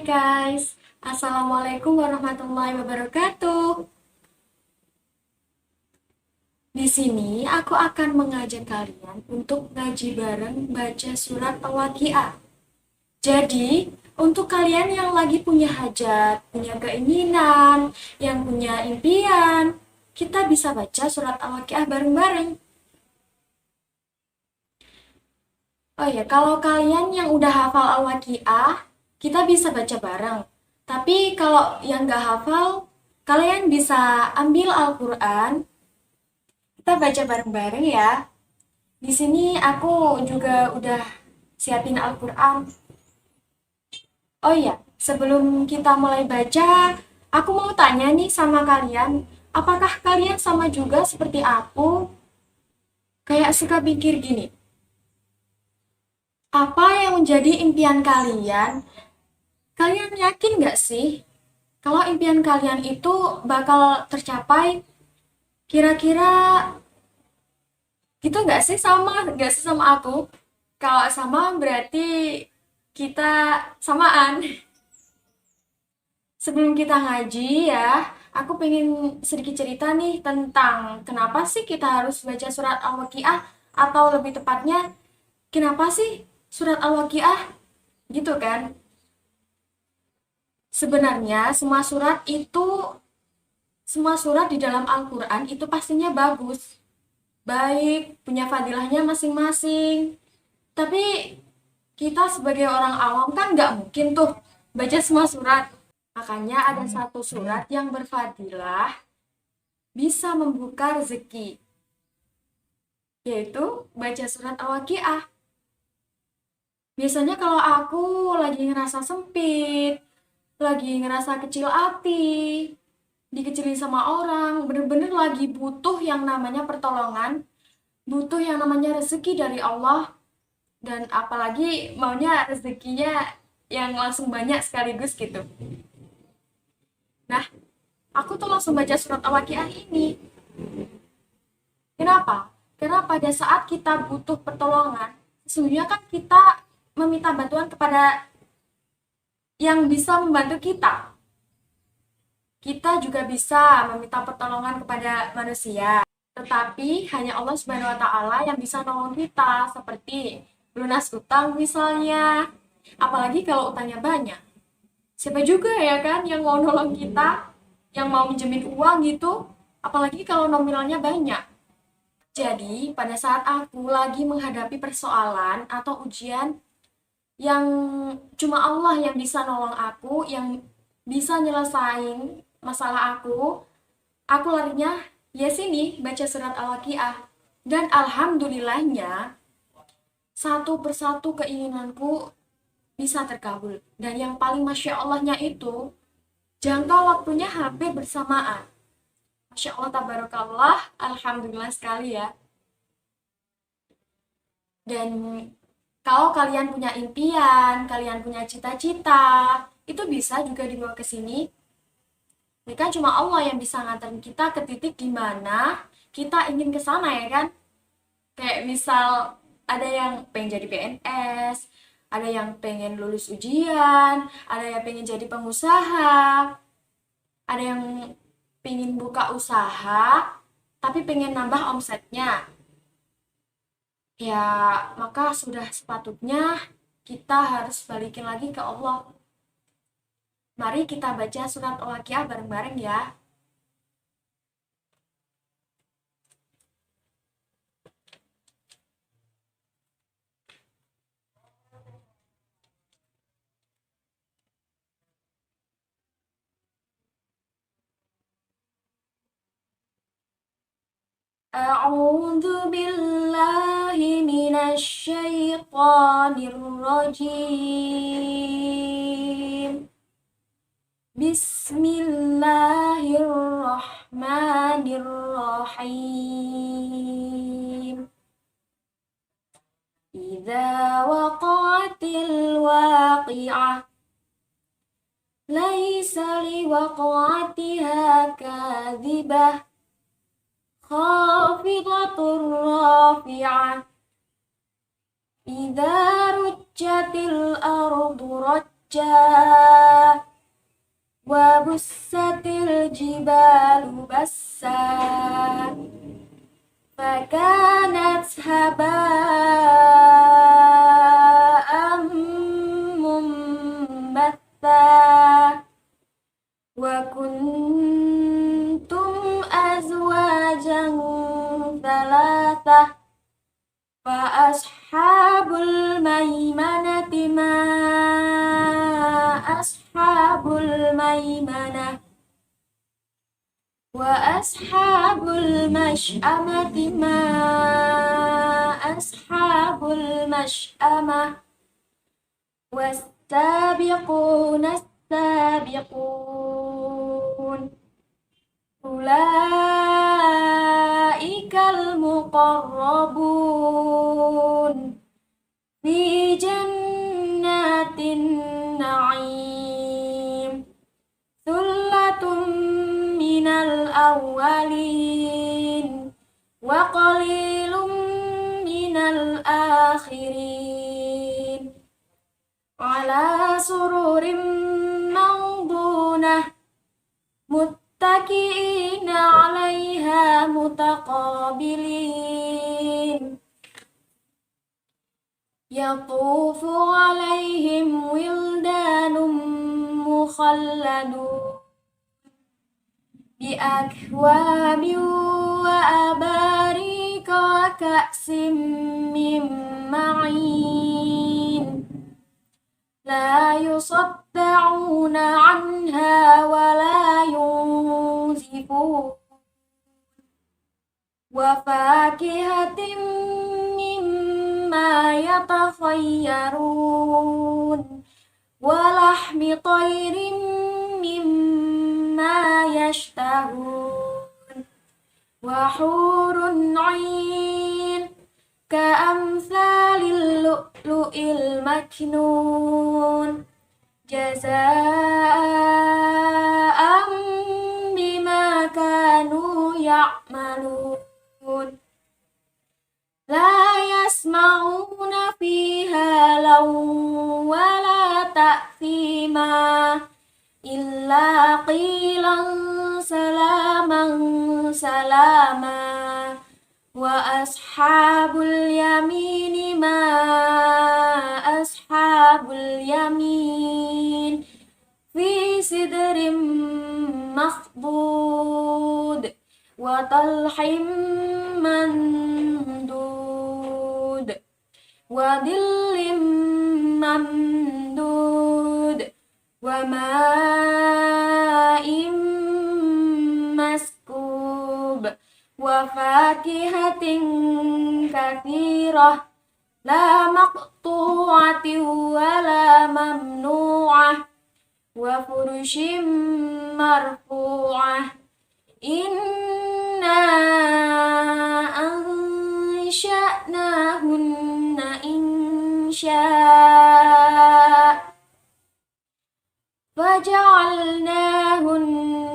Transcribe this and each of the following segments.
guys, Assalamualaikum warahmatullahi wabarakatuh. Di sini aku akan mengajak kalian untuk ngaji bareng baca surat Al-Waqiah. Jadi, untuk kalian yang lagi punya hajat, punya keinginan, yang punya impian, kita bisa baca surat Al-Waqiah bareng-bareng. Oh ya, kalau kalian yang udah hafal Al-Waqiah, kita bisa baca bareng. Tapi kalau yang nggak hafal, kalian bisa ambil Al-Quran, kita baca bareng-bareng ya. Di sini aku juga udah siapin Al-Quran. Oh iya, sebelum kita mulai baca, aku mau tanya nih sama kalian, apakah kalian sama juga seperti aku? Kayak suka pikir gini, apa yang menjadi impian kalian? Kalian yakin nggak sih kalau impian kalian itu bakal tercapai? Kira-kira gitu nggak sih, nggak sih sama aku? Kalau sama berarti kita samaan. Sebelum kita ngaji ya, aku pengen sedikit cerita nih tentang kenapa sih kita harus baca surat Al-Waqiah, atau lebih tepatnya kenapa sih surat Al-Waqiah gitu kan. Sebenarnya semua surat di dalam Al-Quran itu pastinya bagus, baik, punya fadilahnya masing-masing. Tapi kita sebagai orang awam kan nggak mungkin tuh baca semua surat. Makanya ada satu surat yang berfadilah bisa membuka rezeki, yaitu baca surat Al-Waqiah. Biasanya kalau aku lagi ngerasa sempit, lagi ngerasa kecil hati, dikecilin sama orang, bener-bener lagi butuh yang namanya pertolongan, butuh yang namanya rezeki dari Allah, dan apalagi maunya rezekinya yang langsung banyak sekaligus gitu. Nah, aku tuh langsung baca surat Al-Waqiah ini. Kenapa? Karena pada saat kita butuh pertolongan, sesungguhnya kan kita meminta bantuan kepada yang bisa membantu kita. Kita juga bisa meminta pertolongan kepada manusia, tetapi hanya Allah Subhanahu wa taala yang bisa nolong kita, seperti lunas utang misalnya. Apalagi kalau utangnya banyak. Siapa juga ya kan yang mau nolong kita, yang mau minjemin uang gitu, apalagi kalau nominalnya banyak. Jadi, pada saat aku lagi menghadapi persoalan atau ujian yang cuma Allah yang bisa nolong aku, yang bisa nyelesain masalah aku larinya ya sini baca surat Al-Waqiah. Dan alhamdulillahnya satu persatu keinginanku bisa terkabul. Dan yang paling masya Allahnya itu jangka waktunya hampir bersamaan. Masya Allah, tabarakallah, alhamdulillah sekali ya. Dan kalau kalian punya impian, kalian punya cita-cita, itu bisa juga dibawa ke sini. Ini kan cuma Allah yang bisa nganterin kita ke titik di mana kita ingin ke sana ya kan? Kayak misal ada yang pengen jadi PNS, ada yang pengen lulus ujian, ada yang pengen jadi pengusaha, ada yang pengen buka usaha, tapi pengen nambah omsetnya. Ya, maka sudah sepatutnya kita harus balikin lagi ke Allah. Mari kita baca surat Al-Waqiah bareng-bareng ya. A'udzu billahi minasy syaithanir rajim. Bismillahirrahmanirrahim. Idza waqa'atil waqi'ah laisa liwaqa'atiha kadhibah khafidatur rafi'ah idza rujjatil ardu لجا وبست الجبال بسا فكانت هباء منبثا وكنتم أزواجا ثلاثة فأصحاب الميمنة ما أصحاب الميمنة وأصحاب المشأمة ما أصحاب المشأمة والسابقون السابقون أولئك المقربون في جنات النعيم ثلة من الأولين وقليل من الآخرين على سرر موضونة متكئين عليها متقابلين يطوف عليهم ولدان مخلدون بأكواب وأباريق وكأس من معين لا يصدعون عنها ولا ينزفون وفاكهة مما يتخيرون ولحم طير مما يشتهون وحور عين كأمثال اللؤلؤ المكنون جزاء بما كانوا يعملون لا يسمعون فيها لغوا ولا تأثيما إلا قيلا سلاما سلاما وأصحاب اليمين ما أصحاب اليمين في سدر مخضود وطلح منضود وظل ممدود وماء مسكوب وفاكهة كثيرة لا مقطوعة ولا ممنوعة وفرش مرفوعة إنا أنشأناهن إنشاء فجعلناهن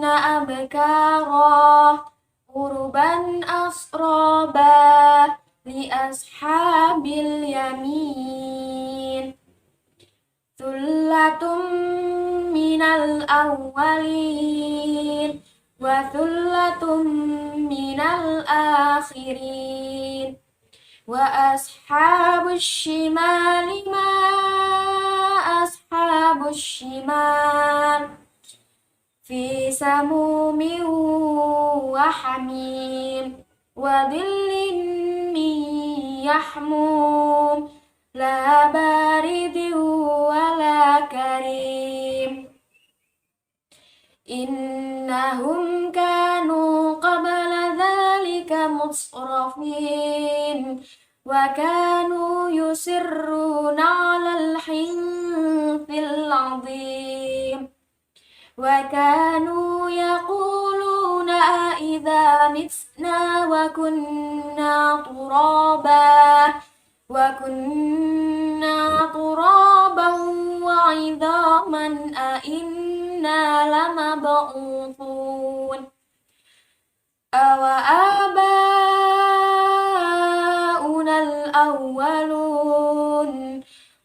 أبكارا عربا أترابا لأصحاب اليمين ثلة من الأولين وثلة من الآخرين وأصحاب الشمال ما أصحاب الشمال في سموم وحميم وظل من يحموم لا بارد ولا كريم إنهم كانوا قبل ذلك مترفين وكانوا يصرون على الحنث العظيم وكانوا يقولون أإذا متنا وكنا ترابا وعظاما أإنا لمبعوثون أوآباؤنا الأولون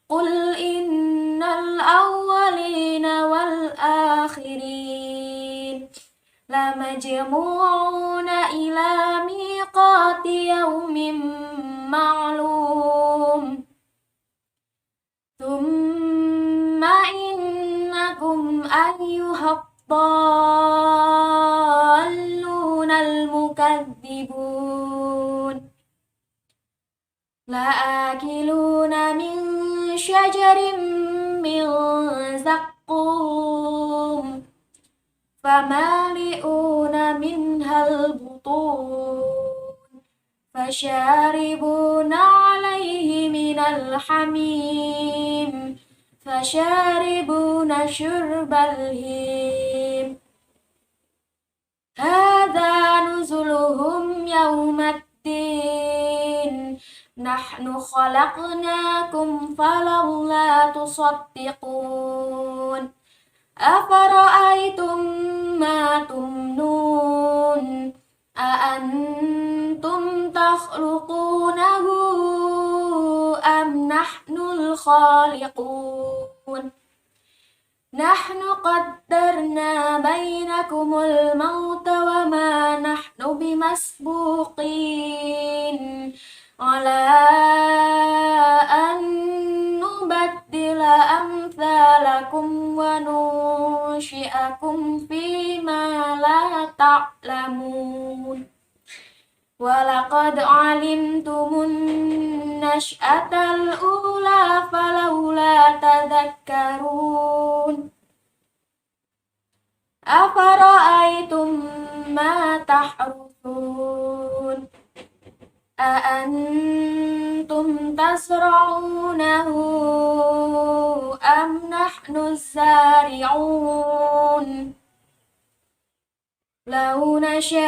قل إن الأولين لمجموعون إلى ميقات يوم معلوم ثم إنكم أيها الضالون المكذبون لآكلون من شجر من زقوم فمالئون منها البطون فشاربون عليه من الحميم فشاربون شرب الهيم هذا نزلهم يوم الدين نحن خلقناكم فلولا تصدقون أفرأيتم ما تمنون أأنتم تخلقونه أم نحن الخالقون نحن قدرنا بينكم الموت وما نحن بمسبوقين على أن نبدل أمثالكم وننشئكم فيما لا تعلمون ولقد علمتم النشأة الأولى فلولا تذكرون أفرأيتم ما تحرثون أأنتم تزرعونه أم نحن الزارعون لو نشاء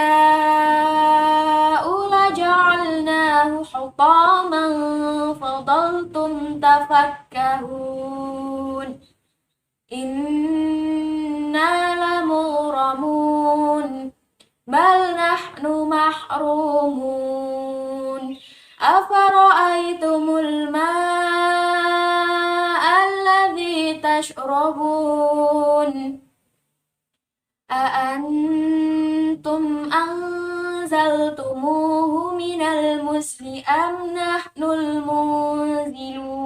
لجعلناه حطاما فظلتم تفكهون إنا لمغرمون بل نحن محرومون أفرأيتم الماء الذي تشربون أأنتم أنزلتموه من المزن أم نحن المنزلون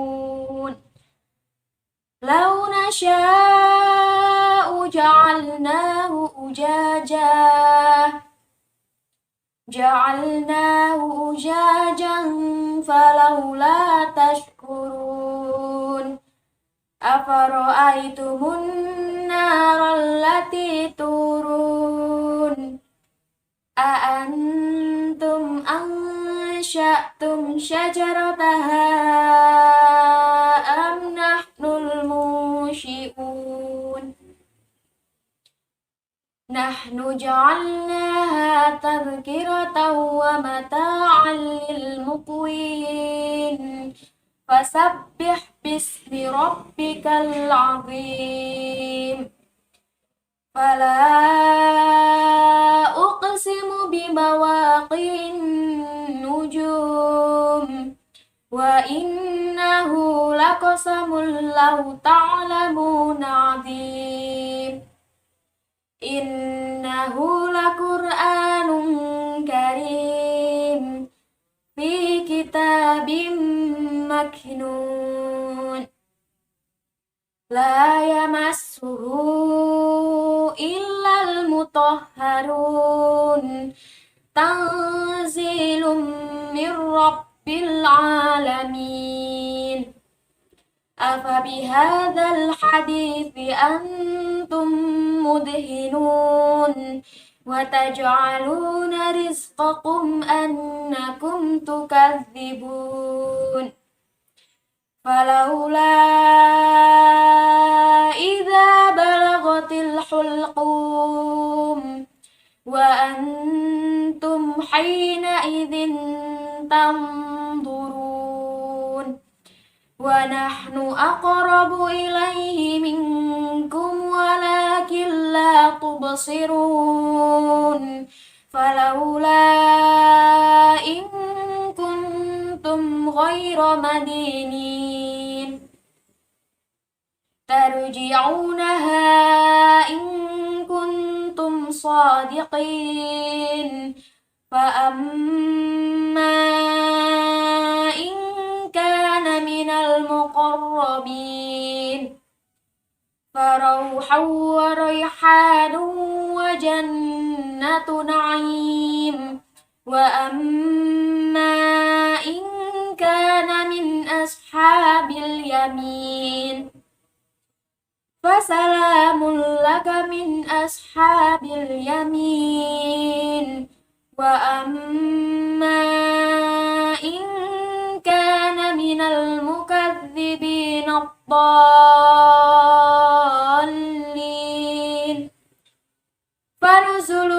لو نشاء جعلناه أجاجا فلولا تشكرون أفرأيتم النار التي تورون أأنتم أنشأتم شجرتها أم نحن المنشئون نحن جعلناها تذكرة ومتاعا للمقوين فسبح باسم ربك العظيم فلا أقسم بمواقع النجوم وإنه لقسم لو تعلمون عظيم إنه لقرآن كريم في كتاب مكنون لا يمسه إلا المطهرون تنزيل من رب العالمين أفبهذا الحديث أنتم مدهنون وتجعلون رزقكم أنكم تكذبون فلولا إذا بلغت الحلقوم وأنتم حينئذ تنظرون ونحن أقرب إليه منكم ولكن لا تبصرون فلولا إن كنتم غير مدينين ترجعونها إن كنتم صادقين فأما إن كان من المقربين فروح وريحان وجنة نعيم وأما إن كان من أصحاب اليمين فسلام لك من أصحاب اليمين وأما إن كان من المكذبين الضالين فنزل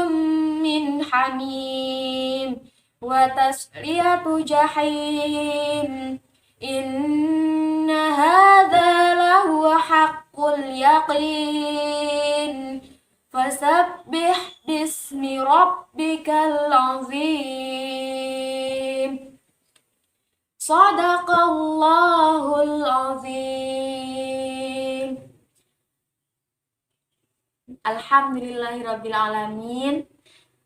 من حميم وتصلية جحيم إن هذا لهو حق اليقين فسبح باسم ربك العظيم صدق الله العظيم. Alhamdulillahirrabbilalamin.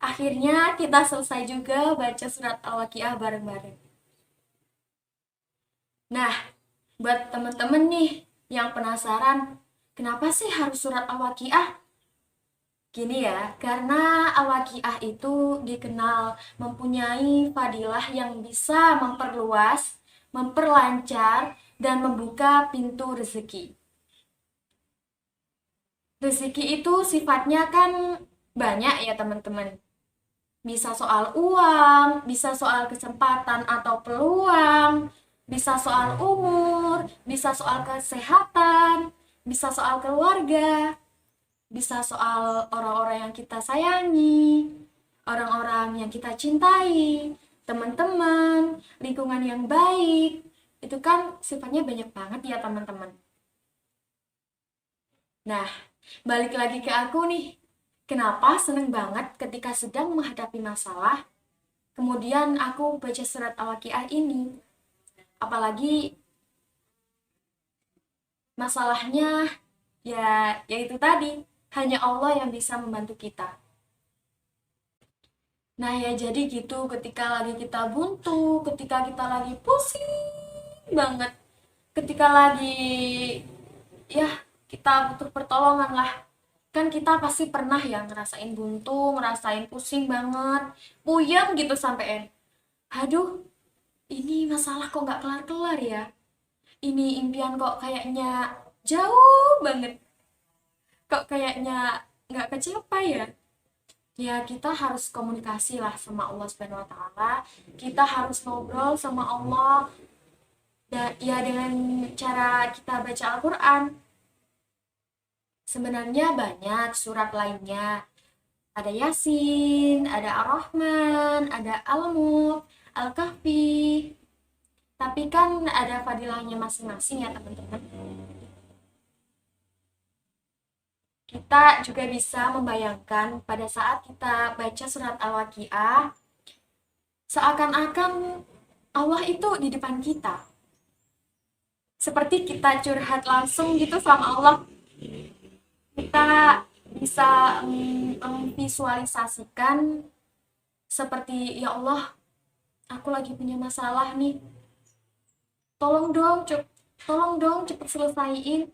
Akhirnya kita selesai juga baca surat Al-Waqiah bareng-bareng. Nah, buat teman-teman nih yang penasaran, kenapa sih harus surat Al-Waqiah? Gini ya, karena Al-Waqiah itu dikenal mempunyai fadilah yang bisa memperluas, memperlancar, dan membuka pintu rezeki. Rezeki itu sifatnya kan banyak ya teman-teman. Bisa soal uang, bisa soal kesempatan atau peluang, bisa soal umur, bisa soal kesehatan, bisa soal keluarga, bisa soal orang-orang yang kita sayangi, orang-orang yang kita cintai, teman-teman, lingkungan yang baik. Itu kan sifatnya banyak banget ya teman-teman. Nah, balik lagi ke aku nih. Kenapa seneng banget ketika sedang menghadapi masalah, kemudian aku baca surat Al-Waqiah ini. Apalagi masalahnya ya itu tadi, hanya Allah yang bisa membantu kita. Nah ya jadi gitu, ketika lagi kita buntu, ketika kita lagi pusing banget, ketika lagi ya kita butuh pertolongan lah. Kan kita pasti pernah ya ngerasain buntu, ngerasain pusing banget, puyeng gitu sampein. Aduh, ini masalah kok nggak kelar-kelar ya. Ini impian kok kayaknya jauh banget. Kok kayaknya nggak kecapai ya. Ya kita harus komunikasi lah sama Allah Subhanahu Wa Taala. Kita harus ngobrol sama Allah. Ya dengan cara kita baca Al-Quran. Sebenarnya banyak surat lainnya. Ada Yasin, ada Ar-Rahman, ada Al-Mulk, Al-Kahfi. Tapi kan ada fadilahnya masing-masing ya teman-teman. Kita juga bisa membayangkan pada saat kita baca surat Al-Waqiah, seakan-akan Allah itu di depan kita. Seperti kita curhat langsung gitu sama Allah. Kita bisa memvisualisasikan seperti, ya Allah, aku lagi punya masalah nih. Tolong dong cepet selesaiin.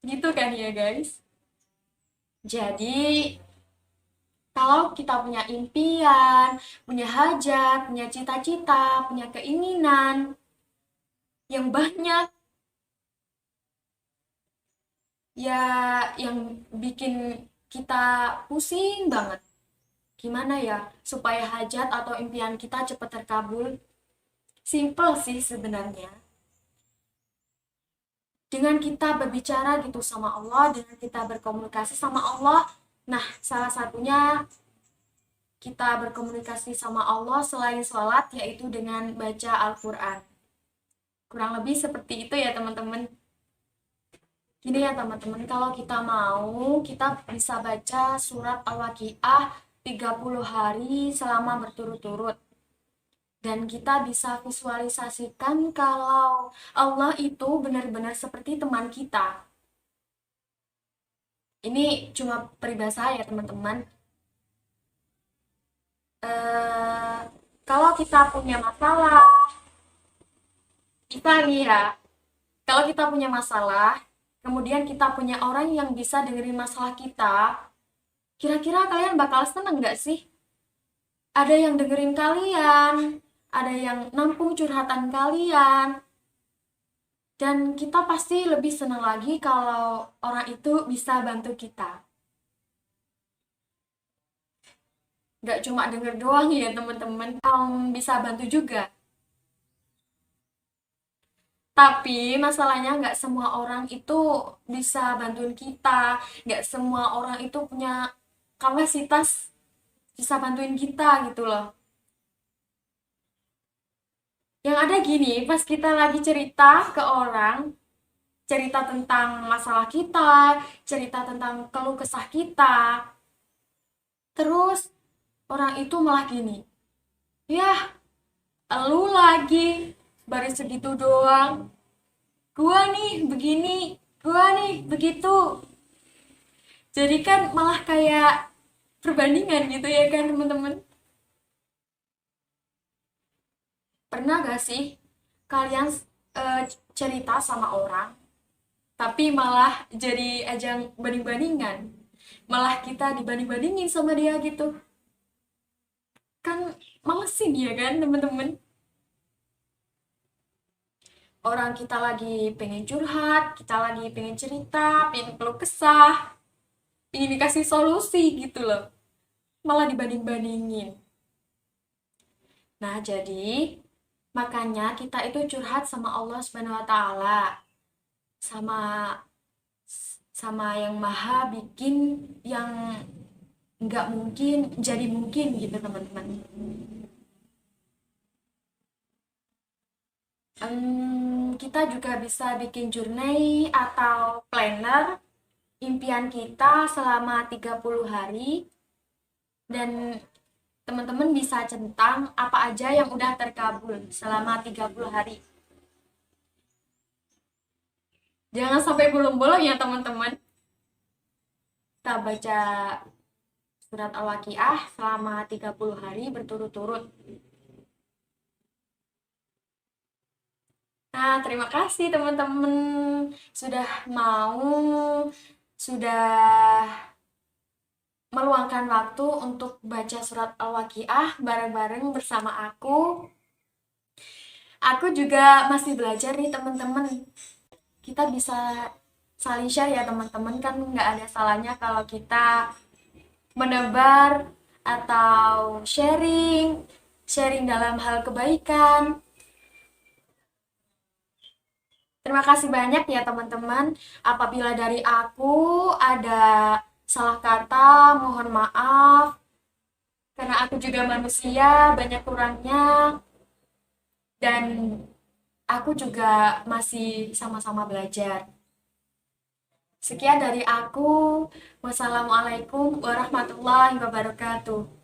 Gitu kan ya guys. Jadi kalau kita punya impian, punya hajat, punya cita-cita, punya keinginan yang banyak, ya yang bikin kita pusing banget. Gimana ya supaya hajat atau impian kita cepat terkabul? Simple sih sebenarnya. Dengan kita berbicara gitu sama Allah, dengan kita berkomunikasi sama Allah. Nah, salah satunya kita berkomunikasi sama Allah selain sholat, yaitu dengan baca Al-Quran. Kurang lebih seperti itu ya teman-teman. Gini ya teman-teman, kalau kita mau, kita bisa baca surat Al-Waqiah 30 hari selama berturut-turut. Dan kita bisa visualisasikan kalau Allah itu benar-benar seperti teman kita. Ini cuma peribahasa ya teman-teman. Eh, Kalau kita punya masalah, kita nih ya, kalau kita punya masalah, kemudian kita punya orang yang bisa dengerin masalah kita, kira-kira kalian bakal seneng nggak sih? Ada yang dengerin kalian, ada yang nampung curhatan kalian, dan kita pasti lebih senang lagi kalau orang itu bisa bantu kita. Nggak cuma denger doang ya teman-teman, bisa bantu juga. Tapi masalahnya nggak semua orang itu bisa bantuin kita, nggak semua orang itu punya kapasitas bisa bantuin kita gitu loh. Yang ada gini, pas kita lagi cerita ke orang, cerita tentang masalah kita, cerita tentang keluh kesah kita, terus orang itu malah gini, "Yah, elu lagi, baru segitu doang. Gua nih begini, gua nih begitu." Jadi kan malah kayak perbandingan gitu ya kan teman-teman. Pernah gak sih kalian eh, cerita sama orang tapi malah jadi ajang banding-bandingan, malah kita dibanding-bandingin sama dia gitu kan, malesin ya kan teman-teman. Orang kita lagi pengen curhat, kita lagi pengen cerita, pengen keluh kesah, pengen dikasih solusi gitu loh, malah dibanding-bandingin. Nah jadi makanya kita itu curhat sama Allah Subhanahu Wa Taala, sama sama yang maha bikin yang nggak mungkin jadi mungkin gitu teman-teman. Kita juga bisa bikin journey atau planner impian kita selama 30 hari, dan teman-teman bisa centang apa aja yang udah terkabul selama 30 hari. Jangan sampai bolong-bolong ya teman-teman. Kita baca surat Al-Waqiah selama 30 hari berturut-turut. Nah, terima kasih teman-teman sudah sudah meluangkan waktu untuk baca surat Al-Waqiah bareng-bareng bersama aku. Aku juga masih belajar nih teman-teman. Kita bisa saling share ya teman-teman, kan nggak ada salahnya kalau kita menebar atau sharing dalam hal kebaikan. Terima kasih banyak ya teman-teman. Apabila dari aku ada salah kata, mohon maaf. Karena aku juga manusia, banyak kurangnya. Dan aku juga masih sama-sama belajar. Sekian dari aku. Wassalamualaikum warahmatullahi wabarakatuh.